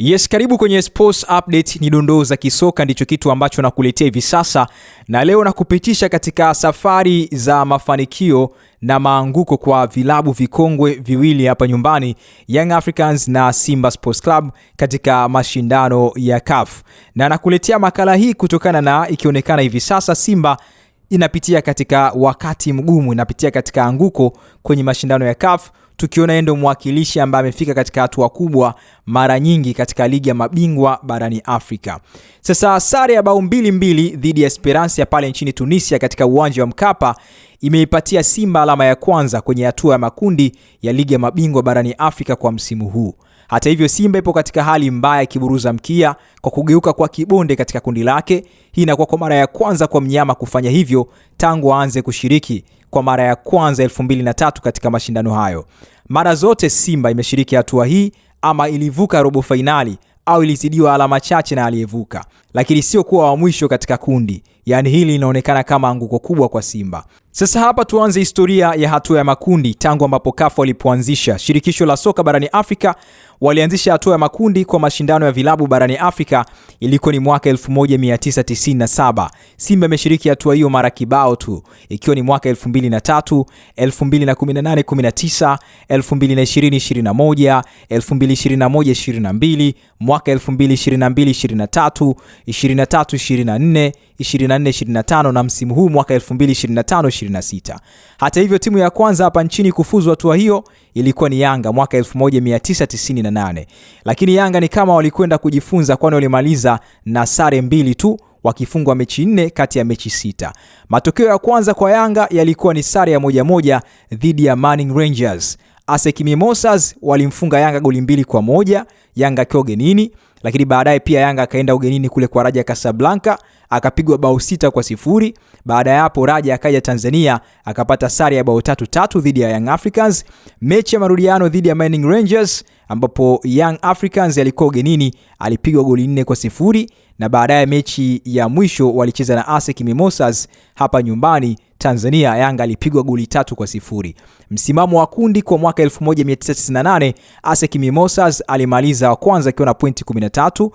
Yes, karibu kwenye Sports Update. Ni dondoo za kisoka ndicho kitu ambacho nakuletea hivi sasa, na leo nakupitisha katika safari za mafanikio na maanguko kwa vilabu vikongwe viwili hapa nyumbani, Young Africans na Simba Sports Club katika mashindano ya CAF. Na nakuletea makala hii kutokana na ikionekana hivi sasa Simba inapitia katika wakati mgumu, inapitia katika anguko kwenye mashindano ya CAF, tukiona endo mwakilishi ambaye amefika katika hatua kubwa mara nyingi katika ligi ya mabingwa barani Afrika. Sasa sare ya bao 2-2 dhidi ya Esperance ya pale nchini Tunisia katika uwanja wa Mkapa imeipatia Simba alama ya kwanza kwenye hatua ya makundi ya ligi ya mabingwa barani Afrika kwa msimu huu. Hata hivyo, Simba ipo katika hali mbaya, kiburuza mkia kwa kugeuka kwa kibonde katika kundi lake. Hii inakuwa kwa mara ya kwanza kwa mnyama kufanya hivyo tangu aanze kushiriki kwa mara ya kwanza 2003 katika mashindano hayo. Mara zote Simba imeshiriki hatua hii, ama ilivuka robo finali au ilizidiwa alama chache na aliyevuka, lakini sio kuwa wa mwisho katika kundi. Yaani hili linaonekana kama anguko kubwa kwa Simba. Sasa hapa tuanze historia ya hatua ya makundi tangu ambapo CAF walipoanzisha. Shirikisho la soka barani Afrika walianzisha hatua ya makundi kwa mashindano ya vilabu barani Afrika ilikuwa ni mwaka 1997. Simba imeshiriki hatua hiyo mara kibao tu, ikiwa ni mwaka 2003, 2018-19, 2020-21, 2021-22, mwaka 2022-23, 23-24, 24-25 na msimu huu mwaka 2025-26. Hata hivyo, timu ya kwanza hapa nchini kufuzu hatua hiyo ilikuwa ni Yanga mwaka 1998. Lakini Yanga ni kama walikwenda kujifunza, kwani walimaliza na sare 2 tu, wakifungwa mechi 4 kati ya mechi 6. Matokeo ya kwanza kwa Yanga yalikuwa ni sare ya 1-1 dhidi ya Manning Rangers. ASEC Mimosas walimfunga Yanga goli 2-1, Yanga akiwa ugenini. Lakini baadaye pia Yanga akaenda ugenini kule kwa Raja Casablanca, akapigwa bao 6-0. Baada ya hapo Raja akaja Tanzania akapata sare ya bao 3-3 dhidi ya Young Africans. Mechi ya marudiano dhidi ya Manning Rangers ambapo Young Africans alikuwa ugenini, alipigwa goli 4-0. Na baadaye mechi ya mwisho walicheza na ASEC Mimosas hapa nyumbani Tanzania, Yanga alipigwa goli 3-0. Msimamo wa kundi kwa mwaka 1998, ASEC Mimosas alimaliza wa kwanza akiwa na pointi 13.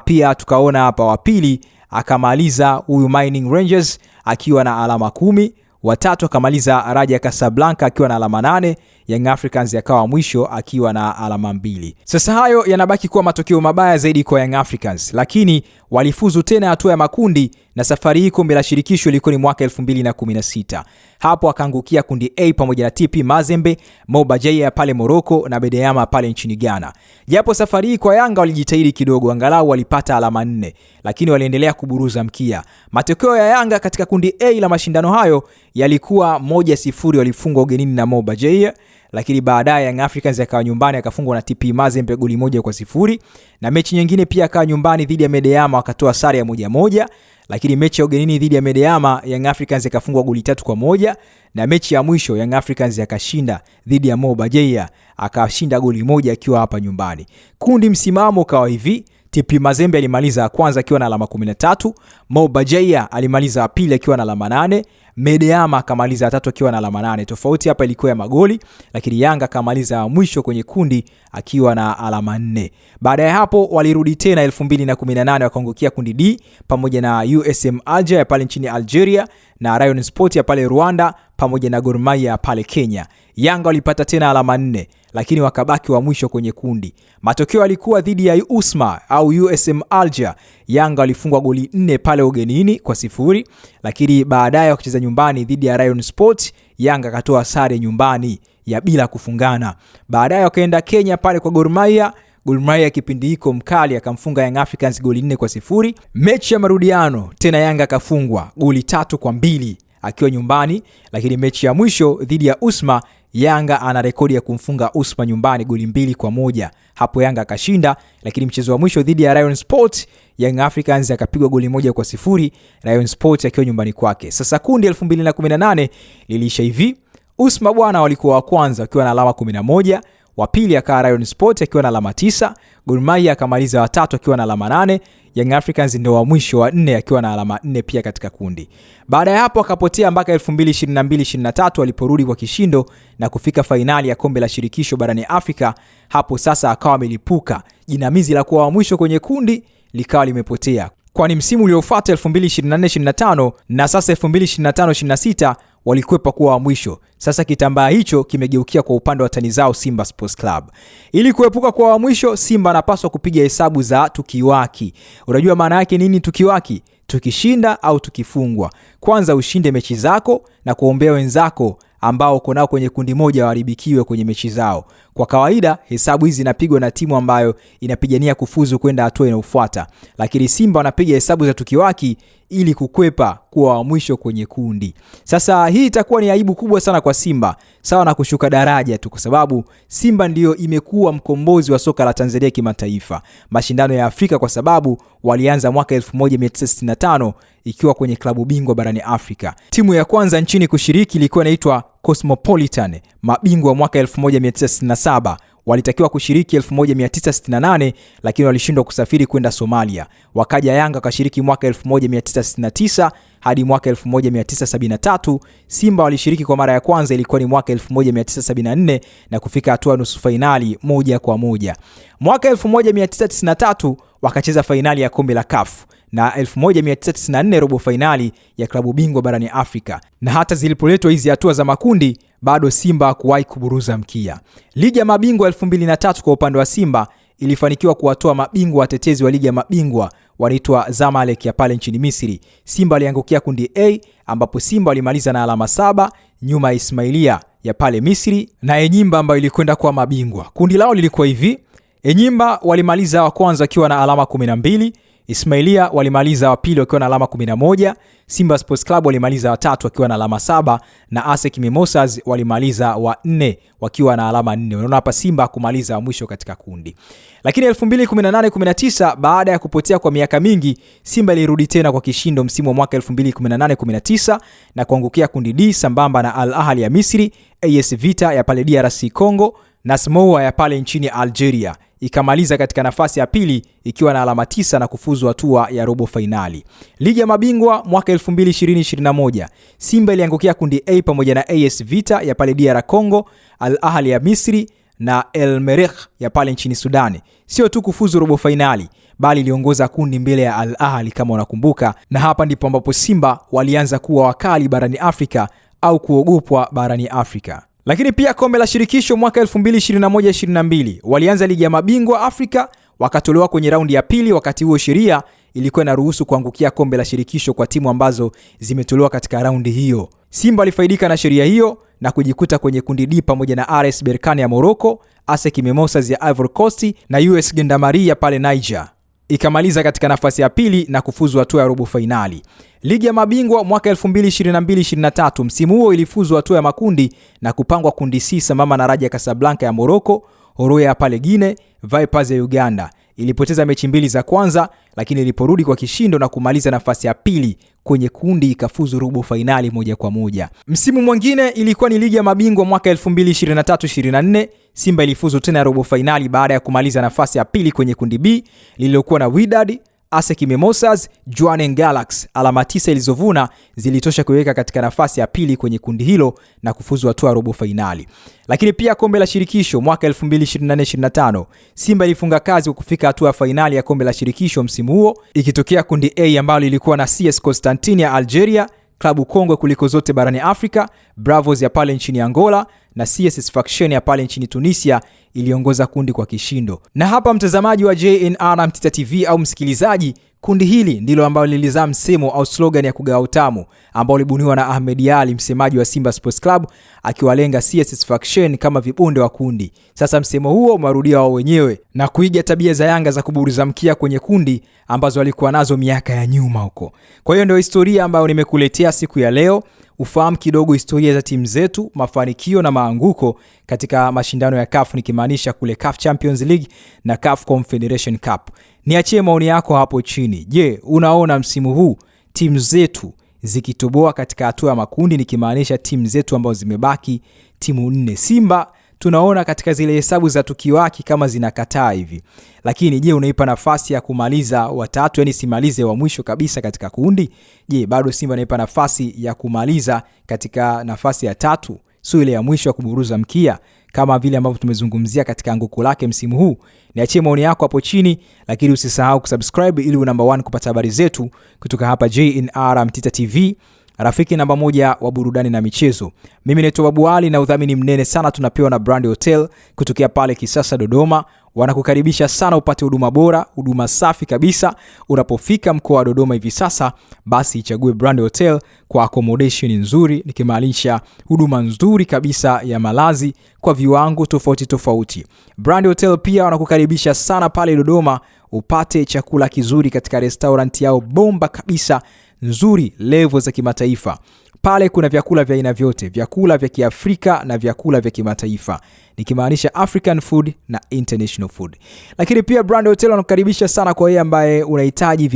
Pia tukaona hapa wa pili akamaliza huyu Mining Rangers akiwa na alama 10. Watatu akamaliza Raja Casablanca akiwa na alama 8. Young Africans yakawa mwisho akiwa na alama 2. Sasa hayo yanabaki kuwa matokeo mabaya zaidi kwa Young Africans, lakini walifuzu tena hatua ya makundi, na safari hii kombe la shirikisho ilikuwa ni mwaka 2016. Hapo akaangukia kundi A pamoja na TP Mazembe, Mobajia pale Morocco na Bedeyama pale nchini Ghana. Japo safari hii kwa Yanga walijitahidi kidogo, angalau walipata alama 4, lakini waliendelea kuburuza mkia. Matokeo ya Yanga katika kundi A la mashindano hayo yalikuwa 1-0, walifungwa ugenini na Mobajia. Lakini baadaye Young Africans akawa nyumbani akafungwa na TP Mazembe goli 1-0, na mechi nyingine pia akawa nyumbani dhidi ya Medeyama wakatoa sare ya 1-1. Lakini mechi ya ugenini dhidi ya Medeyama Young Africans akafungwa goli 3-1, na mechi ya mwisho Young Africans akashinda dhidi ya Mobajia akashinda goli 1 akiwa hapa nyumbani. Kundi msimamo kawa hivi: TP Mazembe alimaliza kwanza akiwa na alama 13, Mobajia alimaliza pili akiwa na alama 8, Medeyama akamaliza tatu akiwa na alama 8. Tofauti hapa ilikuwa ya magoli, lakini Yanga akamaliza mwisho kwenye kundi akiwa na alama 4. Baada ya hapo walirudi tena 2018 wakaangukia kundi D pamoja na USM Alger ya pale nchini Algeria na Rayon Sport ya pale Rwanda pamoja na Gor Mahia pale Kenya. Yanga walipata tena alama 4, lakini wakabaki wa mwisho kwenye kundi. Matokeo yalikuwa dhidi ya USMA au USM Alger. Yanga walifungwa goli 4 pale ugenini kwa 0, lakini baadaye wakicheza nyumbani dhidi ya Rayon Sport, Yanga katoa sare nyumbani ya bila kufungana. Baadaye wakaenda Kenya pale kwa Gor Mahia. Gor Mahia kipindi hiko mkali akamfunga Young Africans goli 4-0. Mechi ya marudiano tena Yanga kafungwa goli 3-2 akiwa nyumbani, lakini mechi ya mwisho dhidi ya USMA Yanga ana rekodi ya kumfunga USMA nyumbani goli 2-1. Hapo Yanga akashinda, lakini mchezo wa mwisho dhidi ya Rayon Sport Young Africans akapigwa goli 1-0, Rayon Sport akiwa nyumbani kwake. Sasa kundi 2018 lilisha hivi: USMA bwana walikuwa wa kwanza wakiwa na alama 11, wa pili akawa Rayon Sport akiwa na alama 9, Gor Mahia akamaliza wa 3 akiwa na alama 8, Young Africans ndio wa mwisho wa 4 akiwa na alama 4 pia katika kundi. Baada ya hapo akapotea mpaka 2022-23 aliporudi kwa kishindo na kufika fainali ya kombe la shirikisho barani Afrika. Hapo sasa akawa amelipuka. Jinamizi la kuwa wa mwisho kwenye kundi likawa limepotea. Kwani msimu uliofuata 2024-25 na sasa 2025-26 walikwepa kuwa wa mwisho. Sasa kitambaa hicho kimegeukia kwa upande wa tani zao Simba Sports Club. Ili kuepuka kuwa wa mwisho, Simba anapaswa kupiga hesabu za tukiwaki. Unajua maana yake nini tukiwaki? Tukishinda au tukifungwa. Kwanza ushinde mechi zako na kuombea wenzako ambao uko nao kwenye kundi moja waharibikiwe kwenye mechi zao. Kwa kawaida hesabu hizi zinapigwa na timu ambayo inapigania kufuzu kwenda hatua inayofuata. Lakini Simba wanapiga hesabu za tukiwaki ili kukwepa kuwa wa mwisho kwenye kundi. Sasa hii itakuwa ni aibu kubwa sana kwa Simba, sawa na kushuka daraja tu, kwa sababu Simba ndiyo imekuwa mkombozi wa soka la Tanzania kimataifa, mashindano ya Afrika, kwa sababu walianza mwaka 1965 ikiwa kwenye klabu bingwa barani Afrika. Timu ya kwanza nchini kushiriki ilikuwa inaitwa Cosmopolitan, mabingwa mwaka 1967. Walitakiwa kushiriki 1968 lakini walishindwa kusafiri kwenda Somalia. Wakaja Yanga kashiriki mwaka 1969 hadi mwaka 1973. Simba walishiriki kwa mara ya kwanza ilikuwa ni mwaka 1974 na kufika hatua nusu finali moja kwa moja. Mwaka 1993 wakacheza finali ya kombe la CAF na 1994 robo finali ya klabu bingwa barani Afrika. Na hata zilipoletwa hizi hatua za makundi bado Simba hakuwahi kuburuza mkia. Ligi ya mabingwa 2003 kwa upande wa Simba ilifanikiwa kuwatoa mabingwa watetezi wa ligi ya mabingwa wanaitwa Zamalek ya pale nchini Misri. Simba aliangukia kundi A ambapo Simba walimaliza na alama 7 nyuma ya Ismailia ya pale Misri na Enyimba ambayo ilikwenda kwa mabingwa. Kundi lao lilikuwa hivi: Enyimba walimaliza wa kwanza wakiwa na alama 12, Ismailia walimaliza wa pili wakiwa na alama 11, Simba Sports Club walimaliza wa tatu wakiwa na alama 7 na ASEC Mimosas walimaliza wa 4 wakiwa na alama 4. Unaona hapa Simba kumaliza wa mwisho katika kundi. Lakini 2018-19 baada ya kupotea kwa miaka mingi, Simba ilirudi tena kwa kishindo msimu wa mwaka 2018-19 na kuangukia kundi D sambamba na Al Ahly ya Misri, AS Vita ya pale DRC Congo na Smoua ya pale nchini Algeria. Ikamaliza katika nafasi ya pili ikiwa na alama 9 na kufuzu hatua ya robo finali. Ligi ya mabingwa mwaka 2020-21, Simba iliangukia kundi A pamoja na AS Vita ya pale DR Congo, Al Ahly ya Misri na El Merreikh ya pale nchini Sudan. Sio tu kufuzu robo finali, bali iliongoza kundi mbele ya Al Ahly kama unakumbuka, na hapa ndipo ambapo Simba walianza kuwa wakali barani Afrika au kuogopwa barani Afrika. Lakini pia kombe la shirikisho mwaka 2021-22 walianza ligi ya mabingwa Afrika, wakatolewa kwenye raundi ya pili. Wakati huo sheria ilikuwa inaruhusu kuangukia kombe la shirikisho kwa timu ambazo zimetolewa katika raundi hiyo. Simba alifaidika na sheria hiyo na kujikuta kwenye kundi D pamoja na RS Berkane ya Morocco, ASEC Mimosas ya Ivory Coast na US Gendarmerie ya pale Niger. Ikamaliza katika nafasi ya pili na kufuzu hatua ya robo finali. Ligi ya mabingwa mwaka 2022-23 msimu huo ilifuzu hatua ya makundi na kupangwa kundi C sambamba na Raja Casablanca ya Morocco, Horoya ya pale Guinea, Vipers ya Uganda. Ilipoteza mechi 2 za kwanza, lakini iliporudi kwa kishindo na kumaliza nafasi ya pili kwenye kundi ikafuzu robo finali moja kwa moja. Msimu mwingine ilikuwa ni ligi ya mabingwa mwaka 2023-24. Simba ilifuzu tena robo finali baada ya kumaliza nafasi ya pili kwenye kundi B lililokuwa na Wydad, ASEC Mimosas, Jwaneng Galaxy. Alama 9 ilizovuna zilitosha kuweka katika nafasi ya pili kwenye kundi hilo na kufuzu hatua robo finali. Lakini pia kombe la shirikisho mwaka 2024-25 Simba ilifunga kazi kwa kufika hatua ya finali ya kombe la shirikisho msimu huo, ikitokea kundi A ambalo lilikuwa na CS Constantine ya Algeria, klabu kongwe kuliko zote barani Afrika, Bravos ya pale nchini Angola na CS Sfaxien ya pale nchini Tunisia iliongoza kundi kwa kishindo. Na hapa mtazamaji wa JNR Mtita TV au msikilizaji, kundi hili ndilo ambalo lilizaa msemo au slogan ya kugawa utamu ambao ulibuniwa na Ahmed Ali, msemaji wa Simba Sports Club, akiwalenga CS Sfaxien kama vibonde wa kundi. Sasa msemo huo umerudia wao wenyewe na kuiga tabia za Yanga za kuburuza mkia kwenye kundi ambazo walikuwa nazo miaka ya nyuma huko. Kwa hiyo ndio historia ambayo nimekuletea siku ya leo. Ufahamu kidogo historia za timu zetu, mafanikio na maanguko katika mashindano ya CAF, nikimaanisha kule CAF Champions League na CAF Confederation Cup. Niachie maoni yako hapo chini. Je, unaona msimu huu timu zetu zikitoboa katika hatua ya makundi, nikimaanisha timu zetu ambazo zimebaki timu 4? Simba tunaona katika zile hesabu za tukiwaki kama zinakataa hivi. Lakini je, unaipa nafasi ya kumaliza watatu, yani simalize wa mwisho kabisa katika kundi? Je, bado Simba anaipa nafasi ya kumaliza katika nafasi ya tatu, sio ile ya mwisho ya kuburuza mkia kama vile ambavyo tumezungumzia katika anguko lake msimu huu? Niachie maoni yako hapo chini, lakini usisahau kusubscribe ili uwe number 1 kupata habari zetu kutoka hapa JNR Mtita TV, rafiki namba 1 wa burudani na michezo. Mimi naitwa Babu Ali na udhamini mnene sana tunapewa na Brand Hotel kutokea pale Kisasa Dodoma. Wanakukaribisha sana upate huduma bora, huduma safi kabisa. Unapofika mkoa wa Dodoma hivi sasa, basi ichague Brand Hotel kwa accommodation nzuri, nikimaanisha huduma nzuri kabisa ya malazi kwa viwango tofauti tofauti. Brand Hotel pia wanakukaribisha sana pale Dodoma upate chakula kizuri katika restaurant yao bomba kabisa, nzuri, level za kimataifa. Pale kuna vyakula vya aina vyote, vyakula vya Kiafrika na vyakula vya kimataifa, nikimaanisha African food na international food. Lakini pia Brand Hotel wanakukaribisha sana kwa yeye ambaye unahitaji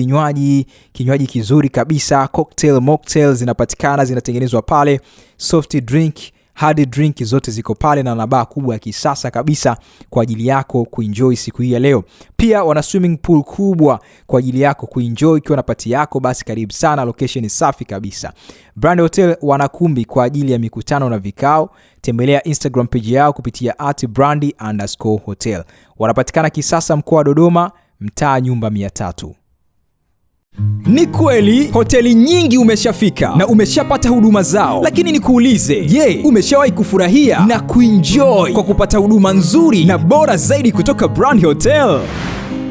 kinywaji kizuri kabisa. Cocktail, mocktail zinapatikana, zinatengenezwa pale. Soft drink, hard drink zote ziko pale, na baa kubwa ya kisasa kabisa kwa ajili yako kuenjoy siku hii ya leo. Pia wana swimming pool kubwa kwa ajili yako kuenjoy ikiwa na pati yako, basi karibu sana, location ni safi kabisa. Brand Hotel wana kumbi kwa ajili ya mikutano na vikao. Tembelea Instagram page yao kupitia @brandi_hotel. Wanapatikana Kisasa, mkoa wa Dodoma, mtaa nyumba 300. Ni kweli hoteli nyingi umeshafika na umeshapata huduma zao, lakini nikuulize, je, umeshawahi kufurahia na kuenjoy kwa kupata huduma nzuri na bora zaidi kutoka Brand Hotel?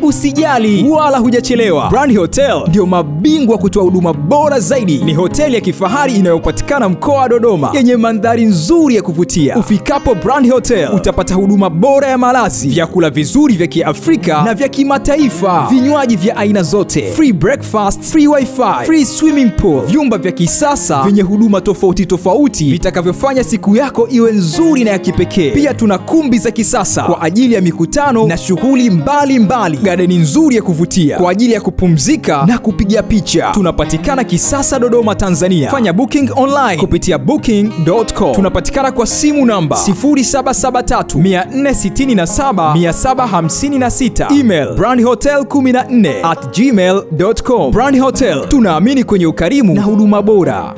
Usijali wala hujachelewa. Brand Hotel ndio mabingwa kutoa huduma bora zaidi. Ni hoteli ya kifahari inayopatikana mkoa wa Dodoma yenye mandhari nzuri ya kuvutia. Ufikapo Brand Hotel utapata huduma bora ya malazi, vyakula vizuri vya Kiafrika na vya kimataifa, vinywaji vya aina zote, free breakfast, free wifi, free swimming pool, vyumba vya kisasa vyenye huduma tofauti tofauti vitakavyofanya siku yako iwe nzuri na ya kipekee. Pia tuna kumbi za kisasa kwa ajili ya mikutano na shughuli mbalimbali, garden nzuri ya kuvutia kwa ajili ya kupumzika na kupiga picha. Tunapatikana Kisasa Dodoma, Tanzania. Fanya booking online kupitia booking.com. Tunapatikana kwa simu namba 0773467756. Email brandhotel14@gmail.com. Brand Hotel, tunaamini kwenye ukarimu na huduma bora.